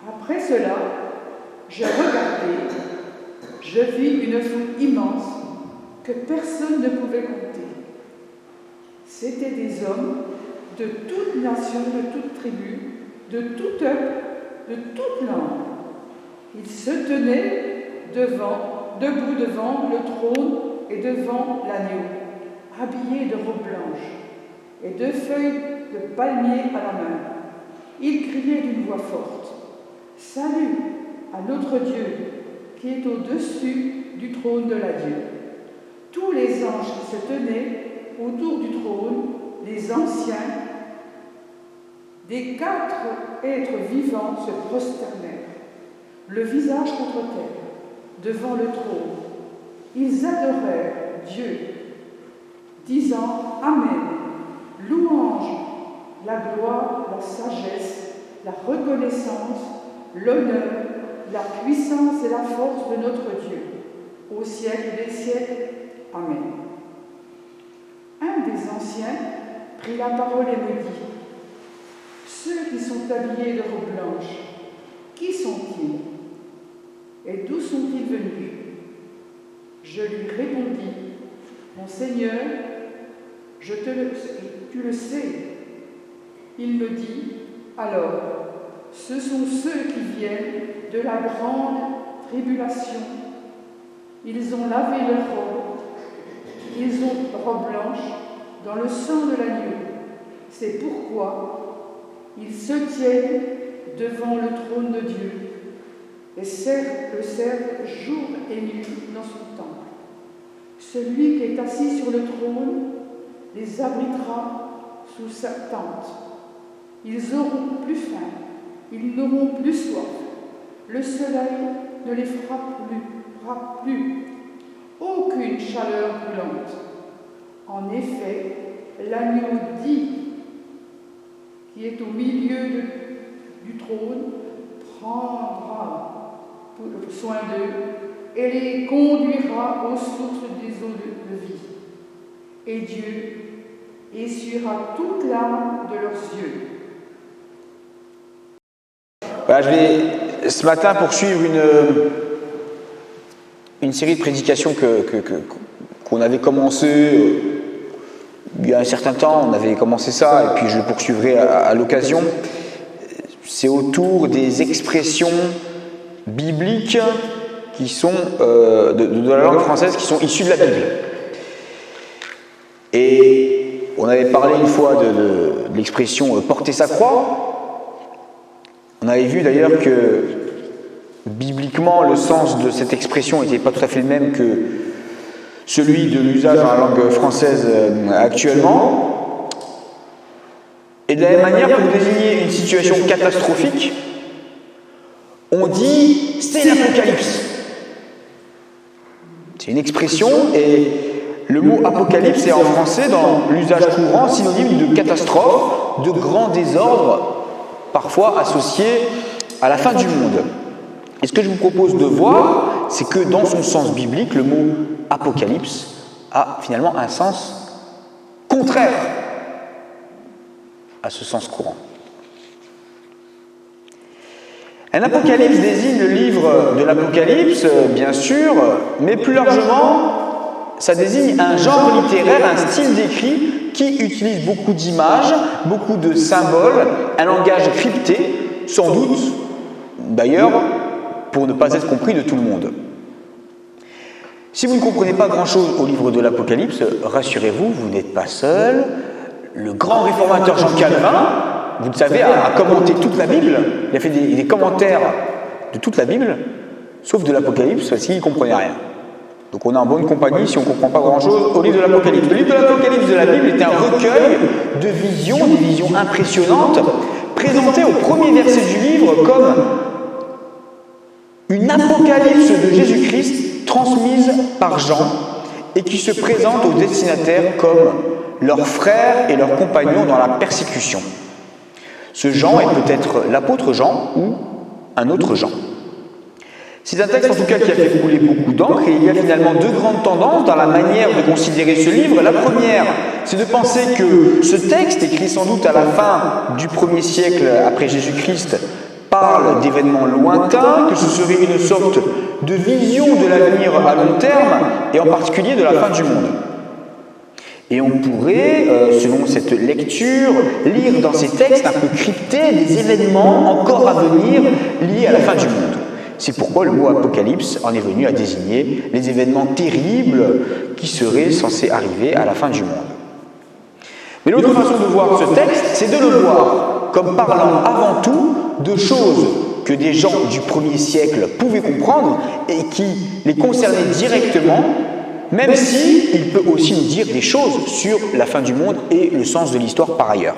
Après cela, je regardai, je vis une foule immense que personne ne pouvait compter. C'étaient des hommes de toute nation, de toute tribu, de tout peuple, de toute langue. Ils se tenaient debout devant le trône et devant l'agneau, habillés de robes blanches et de feuilles de palmier à la main. Ils criaient d'une voix forte: « Salut à notre Dieu qui est au-dessus du trône de la Dieu. » Tous les anges qui se tenaient autour du trône, les anciens, des 4 êtres vivants se prosternèrent, le visage contre terre, devant le trône. Ils adorèrent Dieu, disant Amen, louange, la gloire, la sagesse, la reconnaissance, l'honneur, la puissance et la force de notre Dieu, au siècle des siècles. Amen. Un des anciens prit la parole et me dit: Ceux qui sont habillés de robes blanches, qui sont-ils? Et d'où sont-ils venus? Je lui répondis: Mon Seigneur, tu le sais. Il me dit: Alors, ce sont ceux qui viennent de la grande tribulation. Ils ont lavé leurs robes, ils ont robes blanches dans le sang de l'agneau. C'est pourquoi ils se tiennent devant le trône de Dieu et le servent jour et nuit dans son temple. Celui qui est assis sur le trône les abritera sous sa tente. Ils auront plus faim, ils n'auront plus soif. Le soleil ne les frappera plus. Aucune chaleur brûlante. En effet, l'agneau dit, qui est au milieu du trône, prendra soin d'eux et les conduira aux sources des eaux de vie. Et Dieu essuiera toute larme de leurs yeux. Voilà, je vais ce matin poursuivre une série de prédications qu'on avait commencé il y a un certain temps. On avait commencé ça et puis je poursuivrai à l'occasion. C'est autour des expressions bibliques qui sont de la langue française, qui sont issues de la Bible. Et on avait parlé une fois de l'expression « porter sa croix ». On avait vu d'ailleurs que bibliquement, le sens de cette expression n'était pas tout à fait le même que celui de l'usage dans la langue française actuellement. Et de la même manière, pour désigner une situation catastrophique, on dit « c'est l'Apocalypse ». C'est une expression et le mot « apocalypse » est en français, dans l'usage courant, synonyme de catastrophe, de grand désordre, parfois associé à la fin du monde. Et ce que je vous propose de voir, c'est que dans son sens biblique, le mot « apocalypse » a finalement un sens contraire à ce sens courant. Un apocalypse désigne le livre de l'Apocalypse, bien sûr, mais plus largement, ça désigne un genre littéraire, un style d'écrit qui utilise beaucoup d'images, beaucoup de symboles, un langage crypté, sans doute, d'ailleurs, pour ne pas être compris de tout le monde. Si vous ne comprenez pas grand-chose au livre de l'Apocalypse, rassurez-vous, vous n'êtes pas seul. Le grand réformateur Jean Calvin, vous le savez, a commenté toute la Bible. Il a fait des commentaires de toute la Bible, sauf de l'Apocalypse, parce qu'il ne comprenait rien. Donc on est en bonne compagnie si on ne comprend pas grand-chose au livre de l'Apocalypse. Le livre de l'Apocalypse de la Bible est un recueil de visions, des visions impressionnantes, présentées au premier verset du livre comme une apocalypse de Jésus-Christ transmise par Jean et qui se présente aux destinataires comme leurs frères et leurs compagnons dans la persécution. Ce Jean est peut-être l'apôtre Jean ou un autre Jean. C'est un texte en tout cas qui a fait couler beaucoup d'encre et il y a finalement deux grandes tendances dans la manière de considérer ce livre. La première, c'est de penser que ce texte, écrit sans doute à la fin du 1er siècle après Jésus-Christ, parle d'événements lointains, que ce serait une sorte de vision de l'avenir à long terme, et en particulier de la fin du monde. Et on pourrait, selon cette lecture, lire dans ces textes un peu cryptés des événements encore à venir liés à la fin du monde. C'est pourquoi le mot apocalypse en est venu à désigner les événements terribles qui seraient censés arriver à la fin du monde. Mais l'autre façon de voir ce texte, c'est de le voir comme parlant avant tout de choses que des gens du 1er siècle pouvaient comprendre et qui les concernaient directement, même si il peut aussi nous dire des choses sur la fin du monde et le sens de l'histoire par ailleurs.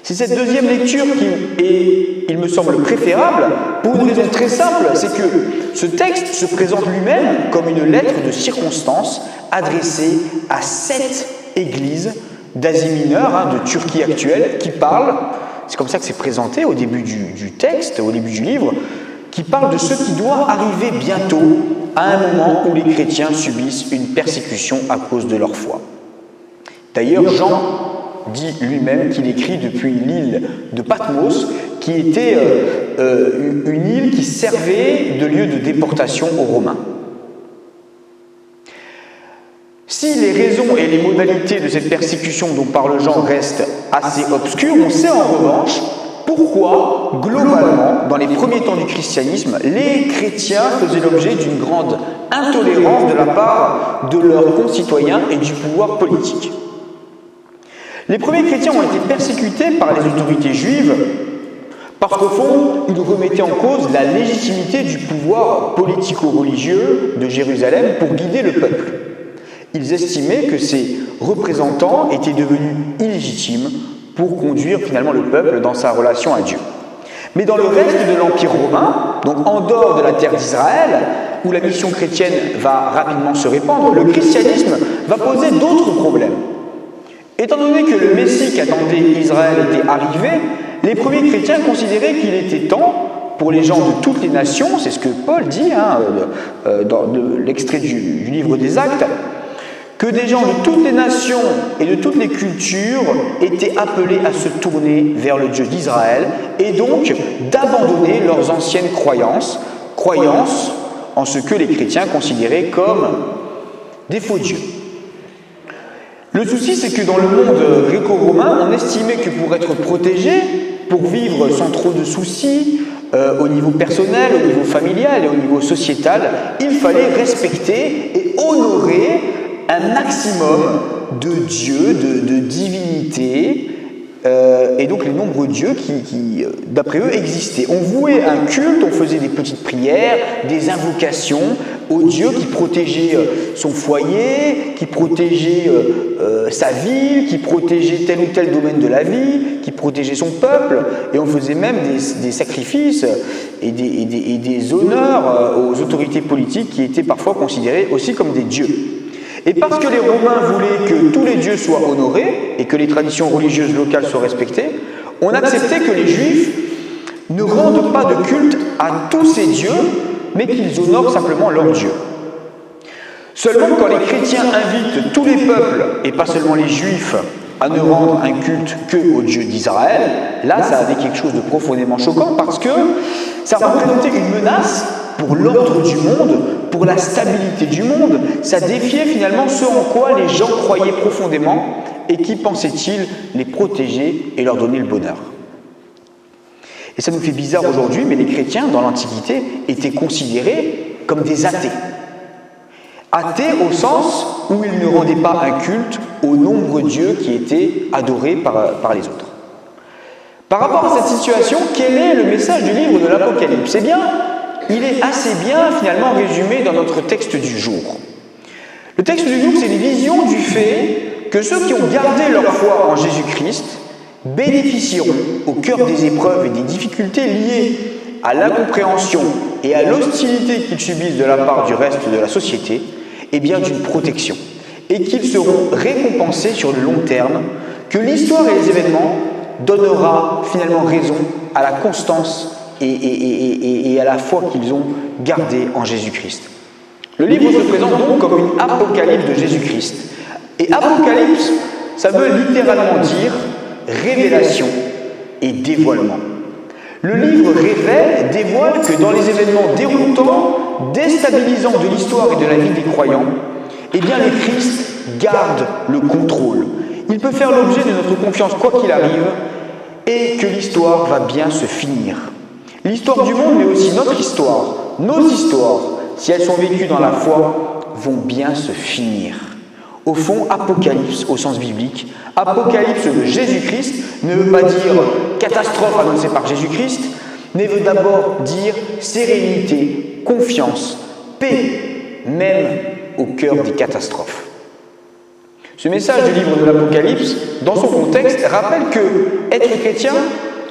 C'est cette deuxième lecture qui est, il me semble, préférable pour une raison très simple, c'est que ce texte se présente lui-même comme une lettre de circonstance adressée à 7 églises d'Asie mineure, de Turquie actuelle, qui parlent, c'est comme ça que c'est présenté au début du texte, au début du livre, qui parle de ce qui doit arriver bientôt, à un moment où les chrétiens subissent une persécution à cause de leur foi. D'ailleurs, Jean dit lui-même qu'il écrit depuis l'île de Patmos, qui était une île qui servait de lieu de déportation aux Romains. Si les raisons et les modalités de cette persécution dont parle Jean restent assez obscures, on sait en revanche pourquoi, globalement, dans les premiers temps du christianisme, les chrétiens faisaient l'objet d'une grande intolérance de la part de leurs concitoyens et du pouvoir politique. Les premiers chrétiens ont été persécutés par les autorités juives parce qu'au fond, ils remettaient en cause la légitimité du pouvoir politico-religieux de Jérusalem pour guider le peuple. Ils estimaient que ces représentants étaient devenus illégitimes pour conduire finalement le peuple dans sa relation à Dieu. Mais dans le reste de l'Empire romain, donc en dehors de la terre d'Israël, où la mission chrétienne va rapidement se répandre, le christianisme va poser d'autres problèmes. Étant donné que le Messie qu'attendait Israël était arrivé, les premiers chrétiens considéraient qu'il était temps pour les gens de toutes les nations, c'est ce que Paul dit dans l'extrait du livre des Actes, que des gens de toutes les nations et de toutes les cultures étaient appelés à se tourner vers le Dieu d'Israël et donc d'abandonner leurs anciennes croyances en ce que les chrétiens considéraient comme des faux dieux. Le souci, c'est que dans le monde gréco-romain, on estimait que pour être protégé, pour vivre sans trop de soucis, au niveau personnel, au niveau familial et au niveau sociétal, il fallait respecter et honorer un maximum de dieux, de divinités, et donc les nombreux dieux qui, d'après eux, existaient. On vouait un culte, on faisait des petites prières, des invocations aux dieux qui protégeaient son foyer, qui protégeaient sa ville, qui protégeaient tel ou tel domaine de la vie, qui protégeaient son peuple, et on faisait même des sacrifices et des honneurs aux autorités politiques qui étaient parfois considérées aussi comme des dieux. Et parce que les Romains voulaient que tous les dieux soient honorés et que les traditions religieuses locales soient respectées, on acceptait que les Juifs ne rendent pas de culte à tous ces dieux, mais qu'ils honorent simplement leurs dieux. Seulement, quand les chrétiens invitent tous les peuples, et pas seulement les Juifs, à ne rendre un culte que au Dieu d'Israël, là, ça avait quelque chose de profondément choquant parce que ça représentait une menace pour l'ordre du monde, pour la stabilité du monde. Ça défiait finalement ce en quoi les gens croyaient profondément et qui pensaient-ils les protéger et leur donner le bonheur. Et ça nous fait bizarre aujourd'hui, mais les chrétiens, dans l'Antiquité, étaient considérés comme des athées. Athées au sens où ils ne rendaient pas un culte aux nombreux dieux qui étaient adorés par les autres. Par rapport à cette situation, quel est le message du livre de l'Apocalypse ? Eh bien, il est assez bien finalement résumé dans notre texte du jour. Le texte du jour, c'est une vision du fait que ceux qui ont gardé leur foi en Jésus-Christ bénéficieront au cœur des épreuves et des difficultés liées à l'incompréhension et à l'hostilité qu'ils subissent de la part du reste de la société, et bien d'une protection, et qu'ils seront récompensés sur le long terme, que l'histoire et les événements donnera finalement raison à la constance et à la foi qu'ils ont gardée en Jésus-Christ. Le livre se présente donc comme une apocalypse de Jésus-Christ. Et apocalypse, ça veut littéralement dire révélation et dévoilement. Le livre révèle, dévoile que dans les événements déroutants, déstabilisants de l'histoire et de la vie des croyants, eh bien le Christ garde le contrôle. Il peut faire l'objet de notre confiance quoi qu'il arrive et que l'histoire va bien se finir. L'histoire du monde, mais aussi notre histoire, nos histoires, si elles sont vécues dans la foi, vont bien se finir. Au fond, Apocalypse, au sens biblique, Apocalypse de Jésus-Christ ne veut pas dire catastrophe annoncée par Jésus-Christ, mais veut d'abord dire sérénité, confiance, paix, même au cœur des catastrophes. Ce message du livre de l'Apocalypse, dans son contexte, rappelle que être chrétien,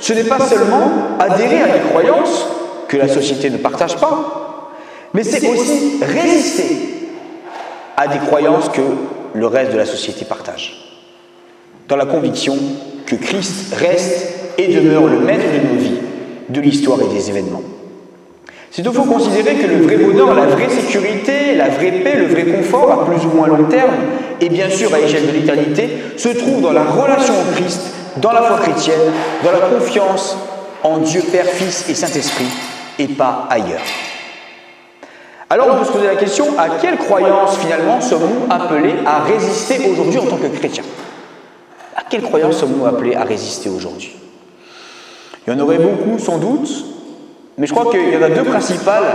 ce n'est pas seulement adhérer à des croyances que la société ne partage pas, mais c'est aussi résister à des croyances que le reste de la société partage, dans la conviction que Christ reste et demeure le maître de nos vies, de l'histoire et des événements. C'est donc faut considérer que le vrai bonheur, la vraie sécurité, la vraie paix, le vrai confort à plus ou moins long terme, et bien sûr à l'échelle de l'éternité, se trouve dans la relation au Christ, dans la foi chrétienne, dans la confiance en Dieu Père, Fils et Saint-Esprit, et pas ailleurs. Alors on peut se poser la question, à quelle croyance finalement sommes-nous appelés à résister aujourd'hui en tant que chrétiens? À quelle croyance sommes-nous appelés à résister aujourd'hui? Il y en aurait beaucoup sans doute, mais je crois qu'il y en a deux principales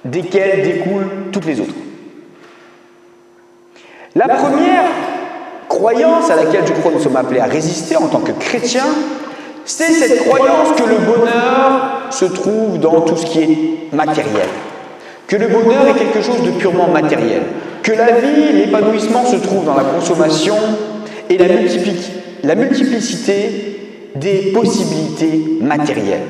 desquelles découlent toutes les autres. La première croyance à laquelle je crois que nous sommes appelés à résister en tant que chrétiens, c'est cette croyance que le bonheur se trouve dans tout ce qui est matériel. Que le bonheur est quelque chose de purement matériel. Que la vie, l'épanouissement se trouve dans la consommation et la multiplicité des possibilités matérielles.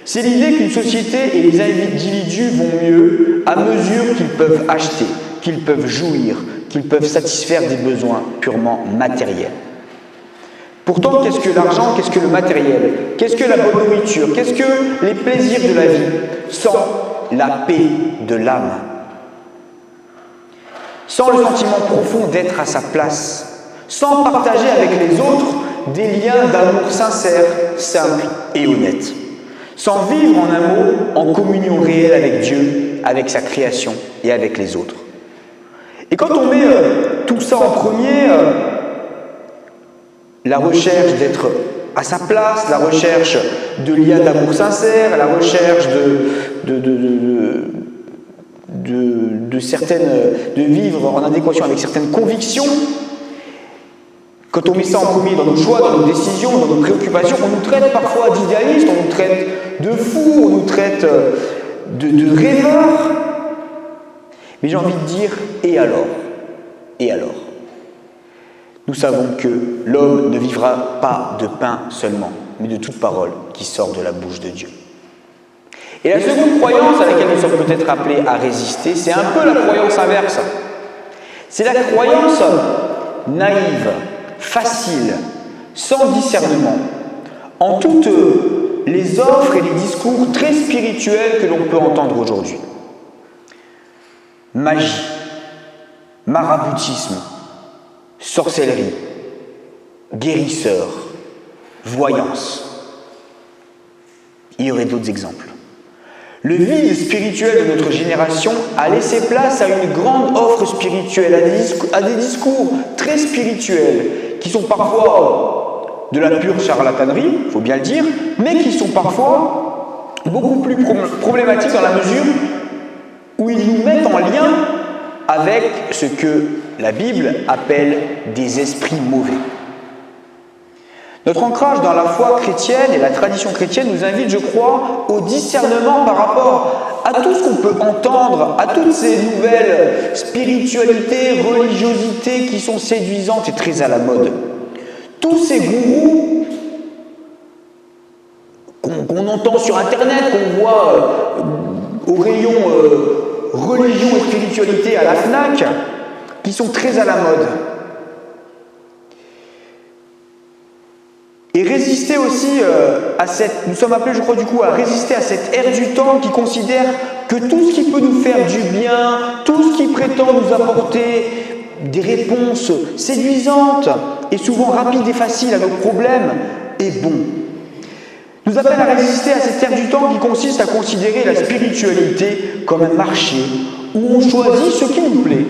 C'est l'idée qu'une société et les individus vont mieux à mesure qu'ils peuvent acheter, qu'ils peuvent jouir, qu'ils peuvent satisfaire des besoins purement matériels. Pourtant, qu'est-ce que l'argent? Qu'est-ce que le matériel? Qu'est-ce que la bonne nourriture? Qu'est-ce que les plaisirs de la vie sans la paix de l'âme? Sans le sentiment profond d'être à sa place, sans partager avec les autres des liens d'amour sincères, simples et honnêtes. Sans vivre en un mot en communion réelle avec Dieu, avec sa création et avec les autres. Et quand on met tout ça en premier, la recherche d'être à sa place, la recherche de liens d'amour sincères, la recherche de vivre en adéquation avec certaines convictions, quand on met ça en premier dans nos choix, dans nos décisions, dans nos préoccupations, on nous traite parfois d'idéalistes, on nous traite de fous, on nous traite de rêveurs. Mais j'ai envie de dire, et alors? Et alors? Nous savons que l'homme ne vivra pas de pain seulement, mais de toute parole qui sort de la bouche de Dieu. Et la seconde croyance à laquelle nous sommes peut-être appelés à résister, c'est un peu la croyance inverse. C'est la croyance naïve, facile, sans discernement, en toutes les offres et les discours très spirituels que l'on peut entendre aujourd'hui. Magie, maraboutisme, sorcellerie, guérisseur, voyance. Il y aurait d'autres exemples. Le vide spirituel de notre génération a laissé place à une grande offre spirituelle, à des discours très spirituels, qui sont parfois de la pure charlatanerie, il faut bien le dire, mais qui sont parfois beaucoup plus problématiques dans la mesure où ils nous mettent en lien avec ce que la Bible appelle des esprits mauvais. Notre ancrage dans la foi chrétienne et la tradition chrétienne nous invite, je crois, au discernement par rapport à tout ce qu'on peut entendre, à toutes ces nouvelles spiritualités, religiosités qui sont séduisantes et très à la mode. Tous ces gourous qu'on entend sur Internet, qu'on voit au rayon religion et spiritualité à la FNAC, qui sont très à la mode. Et résister aussi nous sommes appelés, je crois, du coup, à résister à cette ère du temps qui considère que tout ce qui peut nous faire du bien, tout ce qui prétend nous apporter des réponses séduisantes et souvent rapides et faciles à nos problèmes est bon. nous appelle à résister à cette ère du temps qui consiste à considérer la spiritualité comme un marché où on choisit ce qui nous plaît,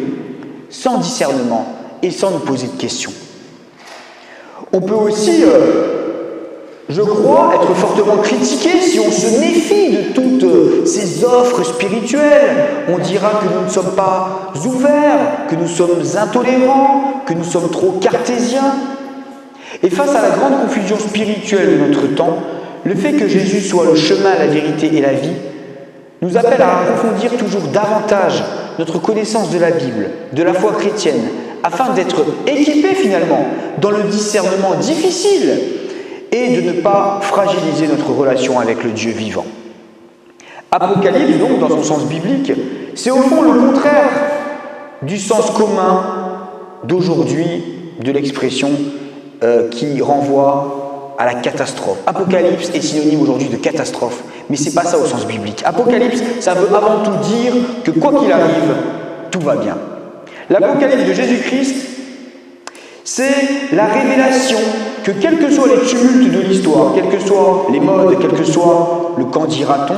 sans discernement et sans nous poser de questions. On peut aussi, je crois, être fortement critiqué si on se méfie de toutes ces offres spirituelles. On dira que nous ne sommes pas ouverts, que nous sommes intolérants, que nous sommes trop cartésiens. Et face à la grande confusion spirituelle de notre temps, le fait que Jésus soit le chemin, la vérité et la vie nous appelle à approfondir toujours davantage notre connaissance de la Bible, de la foi chrétienne, afin d'être équipés finalement dans le discernement difficile et de ne pas fragiliser notre relation avec le Dieu vivant. Apocalypse, donc, dans son sens biblique, c'est au fond le contraire du sens commun d'aujourd'hui de l'expression qui renvoie à la catastrophe. Apocalypse est synonyme aujourd'hui de catastrophe, mais ce n'est pas ça au sens biblique. Apocalypse, ça veut avant tout dire que quoi qu'il arrive, tout va bien. L'Apocalypse de Jésus-Christ, c'est la révélation que quels que soient les tumultes de l'histoire, quels que soient les modes, quel que soit le qu'en dira-t-on,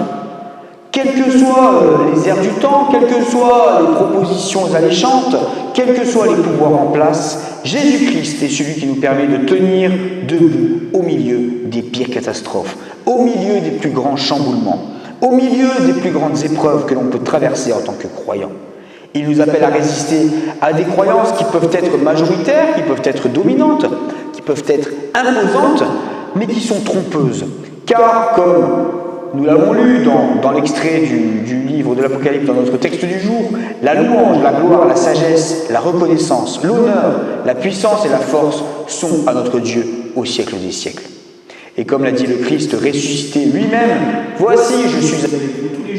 quelles que soient les airs du temps, quelles que soient les propositions alléchantes, quels que soient les pouvoirs en place, Jésus-Christ est celui qui nous permet de tenir debout au milieu des pires catastrophes, au milieu des plus grands chamboulements, au milieu des plus grandes épreuves que l'on peut traverser en tant que croyant. Il nous appelle à résister à des croyances qui peuvent être majoritaires, qui peuvent être dominantes, qui peuvent être imposantes, mais qui sont trompeuses. Car, comme nous l'avons lu dans l'extrait du livre de l'Apocalypse, dans notre texte du jour, la louange, la gloire, la sagesse, la reconnaissance, l'honneur, la puissance et la force sont à notre Dieu au siècle des siècles. Et comme l'a dit le Christ ressuscité lui-même, « Voici, je suis avec vous tous les